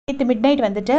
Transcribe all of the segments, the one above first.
நேற்று mid night வந்துட்டு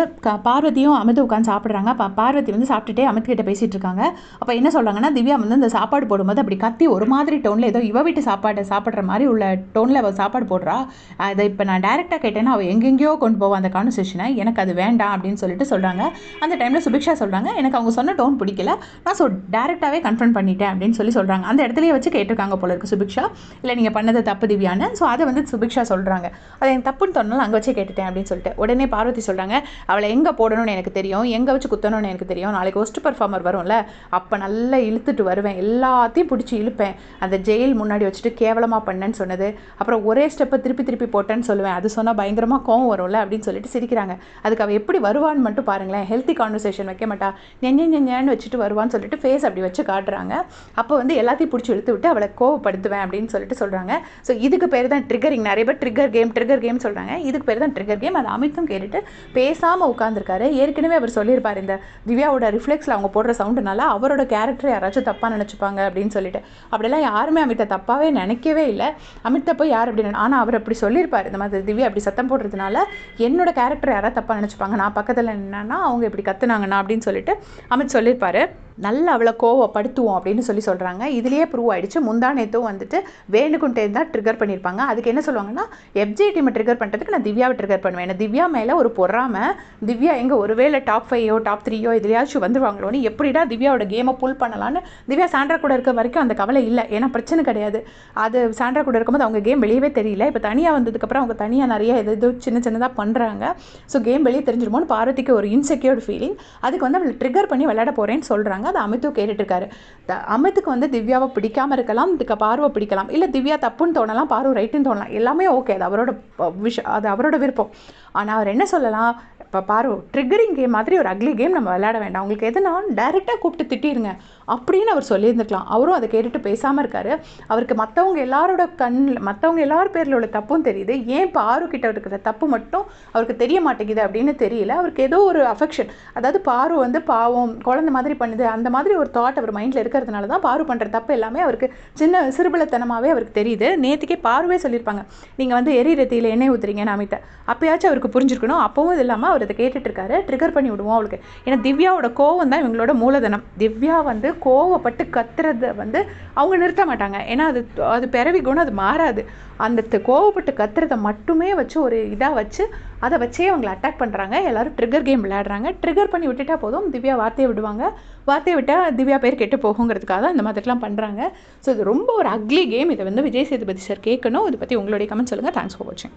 பார்வதியும் அமிர்த உட்காந்து சாப்பிட்றாங்க. அப்போ பார்வதி வந்து சாப்பிட்டுட்டே அமித் கிட்ட பேசிகிட்டு இருக்காங்க. அப்போ என்ன சொல்கிறாங்கன்னா, திவ்யா வந்து இந்த சாப்பாடு போடும்போது அப்படி கத்தி ஒரு மாதிரி டோனில் ஏதோ இவ வீட்டு சாப்பாடு சாப்பிட்ற மாதிரி உள்ள டோனில் அவள் சாப்பாடு போடுறா. அதை இப்போ நான் டைரெக்டாக கேட்டேன்னா அவள் எங்கெங்கேயோ கொண்டு போவான் அந்த கான்வர்சேஷனை, எனக்கு அது வேண்டாம் அப்படின்னு சொல்லிட்டு சொல்கிறாங்க. அந்த டைமில் சுபிக்ஷா சொல்கிறாங்க, எனக்கு அவங்க சொன்ன டோன் பிடிக்கல, நான் டேரெக்டாகவே கன்ஃபர்ம் பண்ணிட்டேன் அப்படின்னு சொல்கிறாங்க. அந்த இடத்துலையே வச்சு கேட்டிருக்காங்க போல இருக்கு சுபிக்ஷா, இல்லை நீங்கள் பண்ணது தப்பு திவ்யான்னு. ஸோ அதை வந்து சுபிக்ஷா சொல்கிறாங்க, அதை எனக்கு தப்புன்னு தோணாலும் அங்கே வச்சே கேட்டுட்டேன் அப்படின்னு சொல்லிட்டு. உடனே பார்வதி சொல்கிறாங்க, அவளை எங்கே போடணும்னு எனக்கு தெரியும், எங்கே வச்சு குத்தணும்னு எனக்கு தெரியும், நாளைக்கு ஒஸ்ட் பர்ஃபார்மர் வரும்ல அப்போ நல்லா இழுத்துட்டு வருவேன், எல்லாத்தையும் பிடிச்சி இழுப்பேன், அந்த ஜெயில் முன்னாடி வச்சுட்டு கேவலமாக பண்ணேன்னு சொன்னது, அப்புறம் ஒரே ஸ்டெப்பை திருப்பி போட்டேன்னு சொல்லுவேன், அது சொன்னால் பயங்கரமாக கோவம் வரும்ல அப்படின்னு சொல்லிட்டு சிரிக்கிறாங்க. அதுக்கு அவள் எப்படி வருவான்னு மட்டும் பாருங்களேன், ஹெல்த்தி கான்வர்சேஷன் வைக்க மாட்டா, ஞான்னு வச்சுட்டு வருவான்னு சொல்லிட்டு ஃபேஸ் அப்படி வச்சு காட்டுறாங்க. அப்போ வந்து எல்லாத்தையும் பிடிச்சி இழுத்து விட்டு அவளை கோவப்படுத்துவேன் அப்படின்னு சொல்லிட்டு சொல்கிறாங்க. ஸோ இதுக்கு பேர் தான் ட்ரிகரிங். நிறைய பேர் ட்ரிகர் கேம் சொல்கிறாங்க, இதுக்கு பேர் தான் ட்ரிகர் கேம். அது அமித்தும் கேட்டுட்டு பேசாமல் உட்காந்துருக்காரு. ஏற்கனவே அவர் சொல்லியிருப்பார், இந்த திவ்யாவோட ரிஃப்ளெக்ஸில் அவங்க போடுற சவுண்டுனால அவரோட கேரக்டர் யாராச்சும் தப்பாக நினச்சிப்பாங்க அப்படின்னு சொல்லிட்டு. அப்படிலாம் யாருமே அமித்தை தப்பாகவே நினைக்கவே இல்லை. அமித்தை போய் யார் அப்படின்னு, ஆனால் அவர் அப்படி சொல்லியிருப்பார், இந்த மாதிரி திவ்யா அப்படி சத்தம் போடுறதுனால என்னோட கேரக்டர் யாராவது தப்பாக நினச்சிப்பாங்க, நான் பக்கத்தில் என்னன்னா அவங்க இப்படி கத்துனாங்கண்ணா அப்படின்னு சொல்லிட்டு அமித் சொல்லியிருப்பார். நல்லா அவளை கோவப்படுத்துவோம் அப்படின்னு சொல்கிறாங்க. இதுலேயே ப்ரூவ் ஆகிடுச்சு. முந்தா நேத்தும் வந்துட்டு வேணுக்குண்டே தான் ட்ரிகர் பண்ணியிருப்பாங்க. அதுக்கு என்ன சொல்லுவாங்கன்னா, எஃப்ஜே டீமை ட்ரிகர் பண்ணுறதுக்கு நான் திவ்யாவை ட்ரிகர் பண்ணுவேன், திவ்யா மேலே ஒரு பொறாமல், திவ்யா எங்கே ஒருவேளை டாப் 5 டாப் 3 இதுலையாச்சும் வந்துருவாங்களோன்னு, எப்படிடா திவ்யாவோட கேமை புல் பண்ணலான்னு. திவ்யா சாண்ட்ரா கூட இருக்க வரைக்கும் அந்த கவலை இல்லை, ஏன்னா பிரச்சனை கிடையாது. அது சாண்ட்ரா கூட இருக்கும்போது அவங்க கேம் வெளியவே தெரியல. இப்போ தனியாக வந்ததுக்கப்புறம் அவங்க தனியாக நிறைய எது சின்னதாக பண்ணுறாங்க. ஸோ கேம் வெளியே தெரிஞ்சிருமோன்னு பார்வதிக்கு ஒரு இன்செக்யூர்டு ஃபீலிங். அதுக்கு வந்து அவளை ட்ரிகர் பண்ணி விளையாட போகிறேன்னு சொல்கிறாங்க. அது அமித்தும் கேட்டுட்ருக்காரு. அமித்துக்கு வந்து திவ்யாவை பிடிக்காமல் இருக்கலாம், இதுக்கு பார்வை பிடிக்கலாம், இல்லை திவ்யா தப்புன்னு தோணலாம், பார்வை ரைட்டுன்னு தோணலாம், எல்லாமே ஓகே, அது அவரோட அது அவரோட விருப்பம். ஆனால் அவர் என்ன சொல்லலாம், இப்போ ட்ரிகரிங் கேம் மாதிரி ஒரு அக்லி கேம் நம்ம விளையாட வேண்டாம், உங்களுக்கு எதுனா டைரெக்டாக கூப்பிட்டு திட்டிருங்க அப்படின்னு அவர் சொல்லியிருந்துக்கலாம். அவரும் அதை கேட்டுட்டு பேசாமல் இருக்காரு. அவருக்கு மற்றவங்க எல்லார் பேரில் உள்ள தப்பும் தெரியுது, ஏன் கிட்ட இருக்கிற தப்பு மட்டும் அவருக்கு தெரிய மாட்டேங்குது அப்படின்னு தெரியல. அவருக்கு ஏதோ ஒரு அஃபெக்ஷன், அதாவது வந்து பாவம் குழந்தை மாதிரி பண்ணுது, அந்த மாதிரி ஒரு தாட் அவர் மைண்டில் இருக்கிறதுனால தான் பண்ணுற தப்பு எல்லாமே அவருக்கு சின்ன சிறுபலத்தனமாகவே அவருக்கு தெரியுது. நேற்றுக்கே பார்வே சொல்லியிருப்பாங்க, நீங்கள் வந்து எரிரத்தியில் எண்ணெய் ஊற்றுறீங்கன்னு அமித்த, அப்பயாச்சும் அவருக்கு புரிஞ்சிருக்கணும். அப்பவும் இது இல்லாமல் அவர் இதை கேட்டுட்ருக்காரு. ட்ரிகர் பண்ணி விடுவோம் அவளுக்கு. ஏன்னா திவ்யாவோட கோவம் தான் இவங்களோட மூலதனம். திவ்யா வந்து கோவப்பட்டு கத்துறதை வந்து அவங்க நிறுத்த மாட்டாங்க, ஏன்னா அது பிறவி குணம், அது மாறாது. அந்த கோவப்பட்டு கத்துறதை மட்டுமே வச்சு ஒரு இதாக வச்சு அதை வச்சே அவங்களை அட்டாக் பண்ணுறாங்க. எல்லோரும் ட்ரிகர் கேம் விளையாடுறாங்க. ட்ரிகர் பண்ணி விட்டுட்டா போதும், திவ்யா வார்த்தையை விடுவாங்க, வார்த்தையை விட்டால் திவ்யா பேர் கெட்டு போகுங்கிறதுக்காக தான் இந்த மாதிரிலாம் பண்ணுறாங்க. ஸோ இது ரொம்ப ஒரு அக்லி கேம். இதை வந்து விஜய் சேதுபதி சார் கேட்கணும். இதை பற்றி உங்களுடைய கமெண்ட் சொல்லுங்கள். தேங்க்ஸ் ஃபார் வாட்சிங்.